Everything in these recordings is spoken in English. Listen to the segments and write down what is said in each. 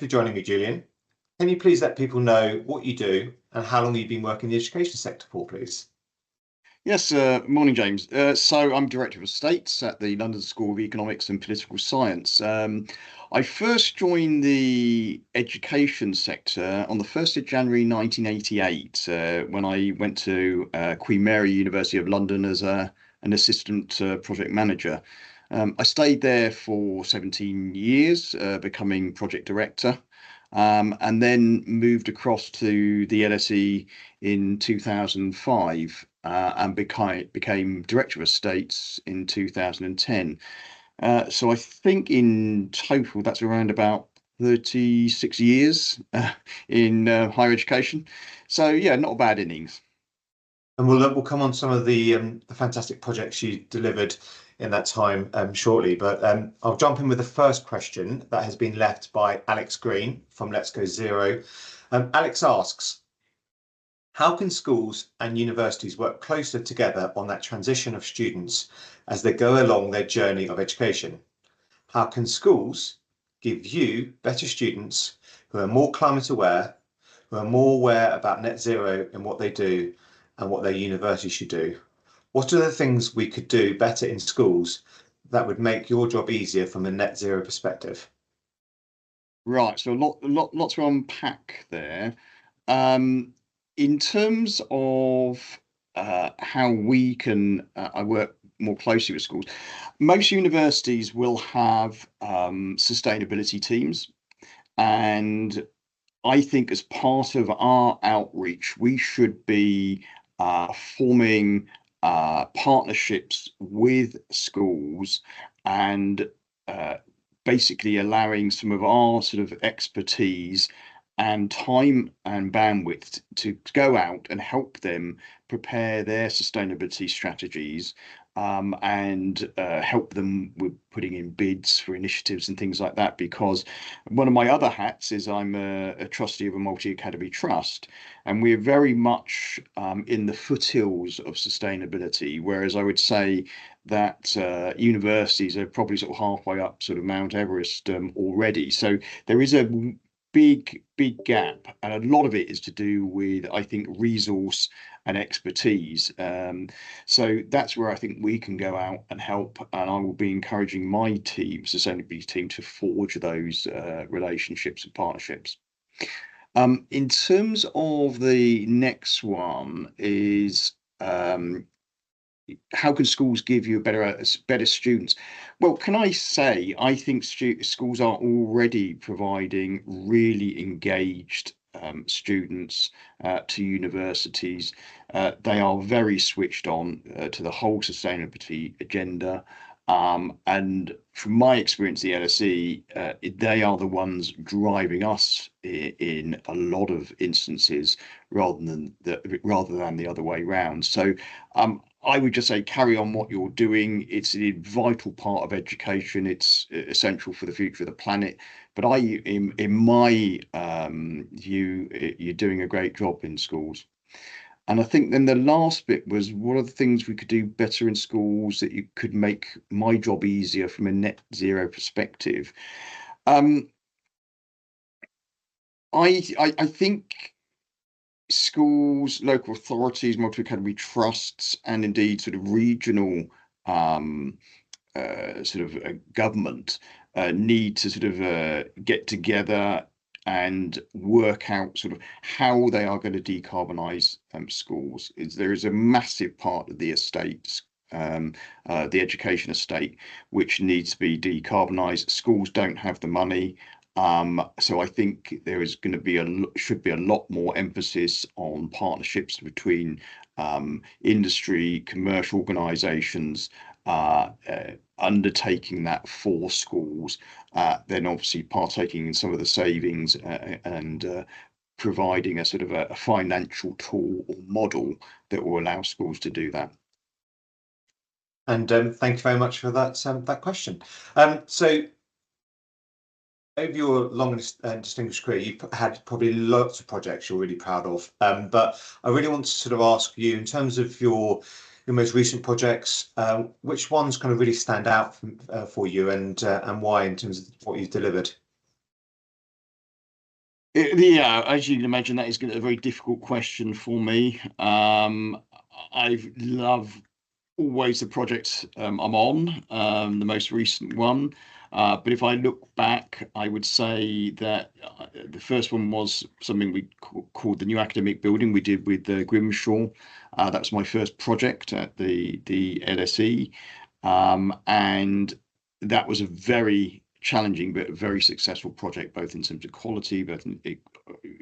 for joining me, Julian. Can you please let people know what you do and how long you've been working in the education sector for, please? Yes, morning, James. So I'm Director of Estates at the London School of Economics and Political Science. I first joined the education sector on the 1st of January 1988 when I went to Queen Mary University of London as an assistant project manager. I stayed there for 17 years, becoming project director. And then moved across to the LSE in 2005 and became Director of Estates in 2010. So I think in total that's around about 36 years in higher education. So yeah, not a bad innings. And we'll come on some of the fantastic projects you delivered in that time shortly. But I'll jump in with the first question that has been left by Alex Green from Let's Go Zero. Alex asks, how can schools and universities work closer together on that transition of students as they go along their journey of education? How can schools give you better students who are more climate aware, who are more aware about net zero in what they do and what their university should do? What are the things we could do better in schools that would make your job easier from a net zero perspective? Right, so lot to unpack there. In terms of how we can I work more closely with schools, most universities will have sustainability teams, and I think as part of our outreach, we should be forming partnerships with schools and uh, basically allowing some of our sort of expertise and time and bandwidth to go out and help them prepare their sustainability strategies, and help them with putting in bids for initiatives and things like that. Because one of my other hats is I'm a trustee of a multi-academy trust, and we're very much in the foothills of sustainability, whereas I would say that universities are probably sort of halfway up sort of Mount Everest already. So there is a big gap, and a lot of it is to do with, I think, resource and expertise. So that's where I think we can go out and help, and I will be encouraging my team, sustainability team, to forge those relationships and partnerships. In terms of the next one is, how can schools give you better students? Well, can I say I think schools are already providing really engaged students to universities. They are very switched on to the whole sustainability agenda. And from my experience, the LSE, they are the ones driving us in a lot of instances, rather than the other way round. So I would just say carry on what you're doing. It's a vital part of education. It's essential for the future of the planet. But in my view, you're doing a great job in schools. And I think then the last bit was, what are the things we could do better in schools that you could make my job easier from a net zero perspective? Um, I think schools, local authorities, multi-academy trusts, and indeed sort of regional um, government need to sort of get together and work out sort of how they are going to decarbonise schools. There is a massive part of the estates, the education estate, which needs to be decarbonised. Schools don't have the money. So I think there is going to be should be a lot more emphasis on partnerships between industry, commercial organisations, undertaking that for schools, then obviously partaking in some of the savings, and providing a sort of a financial tool or model that will allow schools to do that. And thank you very much for that question. So over your long and distinguished career, you've had probably lots of projects you're really proud of. But I really want to sort of ask you, in terms of your most recent projects, which ones kind of really stand out for you, and why in terms of what you've delivered? Yeah, as you can imagine, that is a very difficult question for me. I've loved always the project I'm on, the most recent one. But if I look back, I would say that the first one was something we called the new academic building we did with Grimshaw. That was my first project at the LSE, and that was a very challenging but very successful project, both in terms of quality, it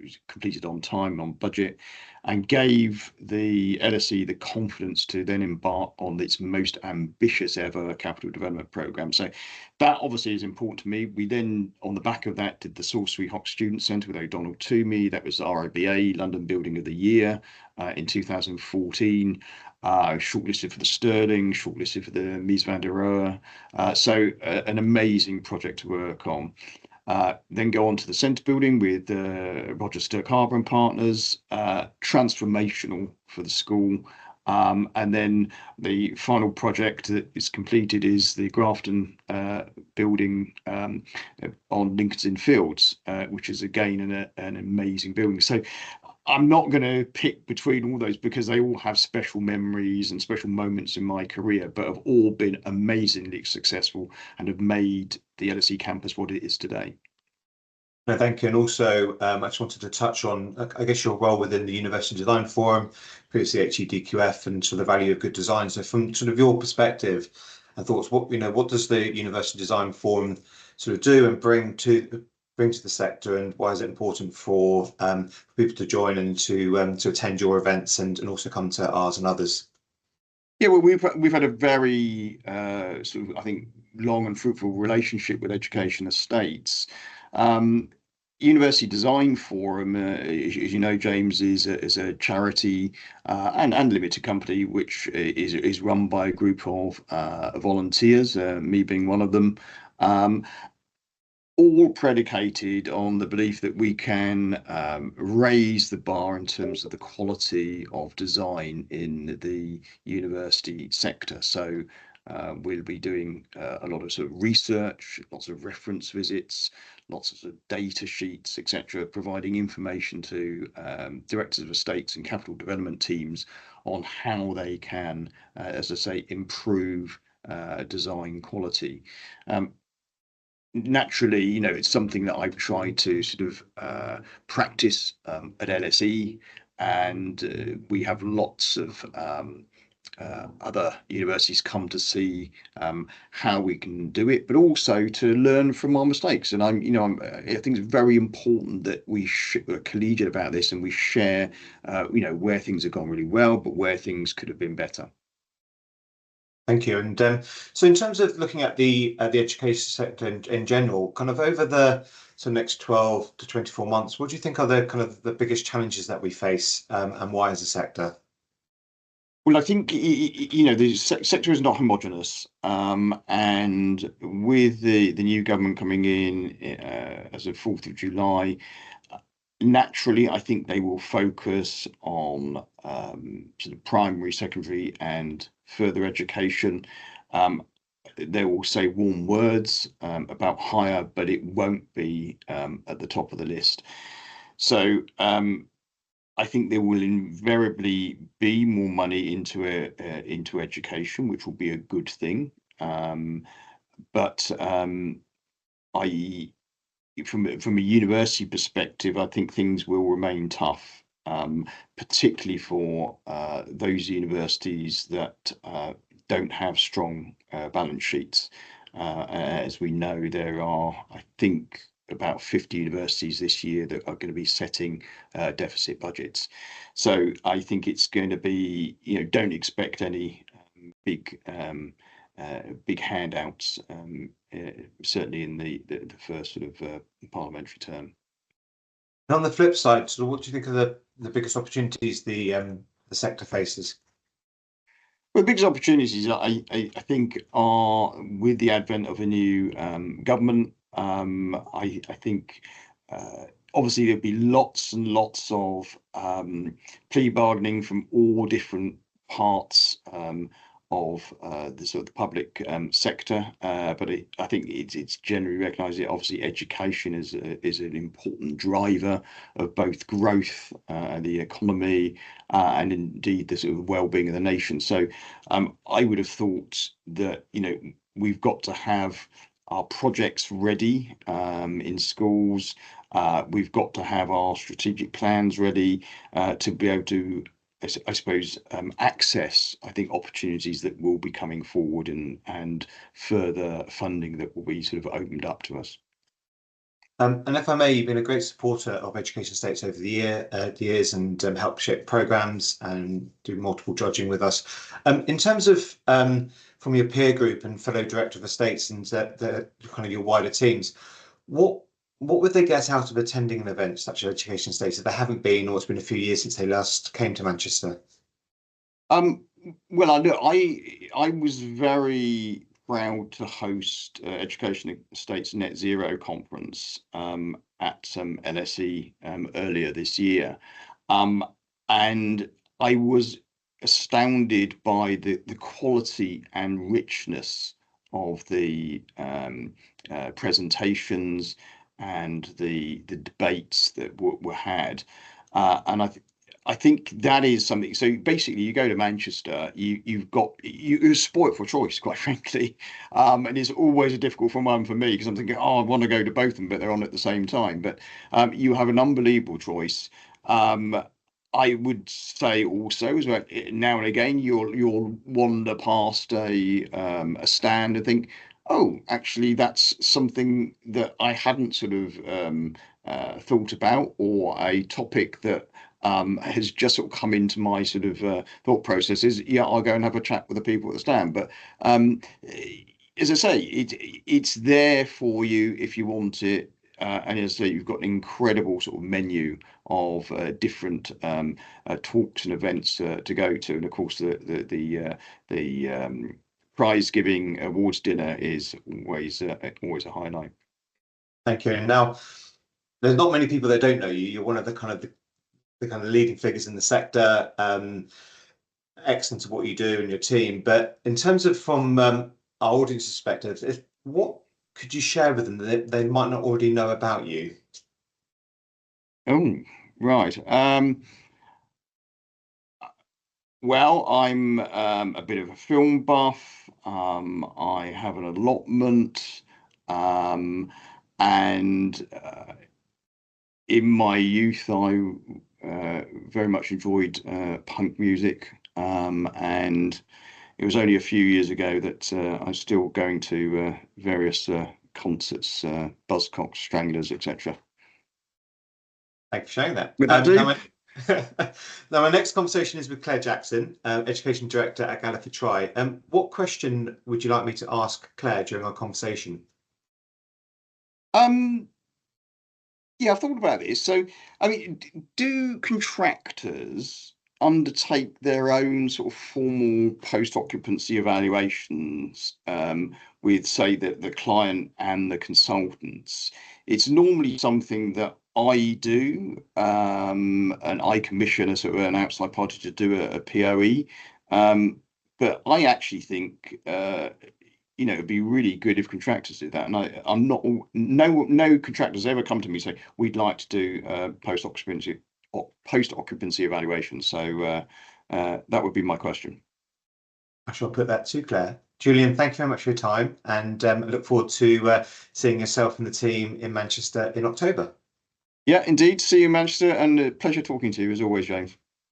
was completed on time and on budget, and gave the LSE the confidence to then embark on its most ambitious ever capital development program. So that obviously is important to me. We then, on the back of that, did the Salisbury Hock Student Centre with O'Donnell Toomey. That was RIBA London Building of the Year in 2014. Shortlisted for the Sterling, shortlisted for the Mies van der Rohe. So an amazing project to work on. Then go on to the centre building with Roger Stirk Harbour and Partners, transformational for the school. And then the final project that is completed is the Grafton building on Lincoln's Inn Fields, which is again an amazing building. So I'm not going to pick between all those because they all have special memories and special moments in my career, but have all been amazingly successful and have made the LSE campus what it is today. No, thank you. And also, I just wanted to touch on, I guess, your role within the University Design Forum, previously HEDQF, and sort of the value of good design. So, from sort of your perspective and thoughts, what does the University Design Forum sort of do and bring to the sector, and why is it important for people to join and to attend your events and also come to ours and others? Yeah, well, we've had a very sort of, I think, long and fruitful relationship with Education Estates. University Design Forum, as you know, James, is a charity and limited company which is run by a group of volunteers, me being one of them. All predicated on the belief that we can raise the bar in terms of the quality of design in the university sector. So we'll be doing a lot of sort of research, lots of reference visits, lots of, sort of data sheets, etc., providing information to directors of estates and capital development teams on how they can, as I say, improve design quality. Naturally, you know, it's something that I've tried to sort of practice at LSE, and we have lots of other universities come to see how we can do it, but also to learn from our mistakes. And I think it's very important that we are collegiate about this and we share, where things have gone really well, but where things could have been better. Thank you. And so, in terms of looking at the education sector in general, kind of over the next 12 to 24 months, what do you think are the kind of the biggest challenges that we face, and why as a sector? Well, I think the sector is not homogenous, and with the new government coming in as of 4th of July, naturally, I think they will focus on sort of primary, secondary, and further education. They will say warm words about higher, but it won't be at the top of the list. So I think there will invariably be more money into education, which will be a good thing. But from a university perspective, I think things will remain tough, particularly for those universities that don't have strong balance sheets. As we know, there are, I think, about 50 universities this year that are going to be setting deficit budgets. So I think it's going to be, don't expect any big handouts, certainly in the first sort of parliamentary term. And on the flip side, so what do you think are the biggest opportunities the sector faces? Well, the biggest opportunities I think are with the advent of a new government. I think obviously there'll be lots and lots of plea bargaining from all different parts the sort of the public sector, but I think it's generally recognised that obviously education is an important driver of both growth, the economy, and indeed the sort of well-being of the nation. So I would have thought that we've got to have our projects ready in schools. We've got to have our strategic plans ready to be able to, I suppose, access, I think, opportunities that will be coming forward and further funding that will be sort of opened up to us. And if I may, you've been a great supporter of Education Estates over the years and helped shape programs and do multiple judging with us. In terms of from your peer group and fellow director of estates and the kind of your wider teams, what would they get out of attending an event such as Education Estates if they haven't been, or it's been a few years since they last came to Manchester? Well, I was very proud to host Education Estates Net Zero conference at LSE earlier this year, and I was astounded by the quality and richness of the presentations and the debates that were had, and I think that is something. So basically, you go to Manchester, you're spoilt for choice, quite frankly, and it's always a difficult one for me because I'm thinking, oh, I want to go to both of them, but they're on at the same time. But you have an unbelievable choice. I would say also as well, now and again, you'll wander past a stand and think, oh, actually, that's something that I hadn't sort of thought about, or a topic that has just sort of come into my sort of thought processes. Yeah, I'll go and have a chat with the people at the stand. But as I say, it's there for you if you want it. And as I say, you've got an incredible sort of menu of different talks and events to go to, and of course the prize giving awards dinner is always a highlight. Thank you. And now, there's not many people that don't know you. You're one of the kind of leading figures in the sector. Excellent at what you do and your team. But in terms of from our audience perspective, what could you share with them that they might not already know about you? Oh, right. Well, I'm a bit of a film buff. I have an allotment, and in my youth, I very much enjoyed punk music, and it was only a few years ago that I was still going to various concerts, Buzzcocks, Stranglers, etc. Thanks for sharing that. Would that do? Now, my next conversation is with Claire Jackson, Education Director at Galliford Try. What question would you like me to ask Claire during our conversation? Yeah, I've thought about this. So, I mean, do contractors undertake their own sort of formal post-occupancy evaluations with, say, the client and the consultants? It's normally something that I do, and I commission a sort of an outside party to do a POE. But I actually think it'd be really good if contractors did that. And I'm not, no contractors ever come to me and say, we'd like to do post-occupancy evaluation. So that would be my question. I shall put that to Claire. Julian, thank you very much for your time, and I look forward to seeing yourself and the team in Manchester in October. Yeah, indeed. See you in Manchester, and a pleasure talking to you as always, James.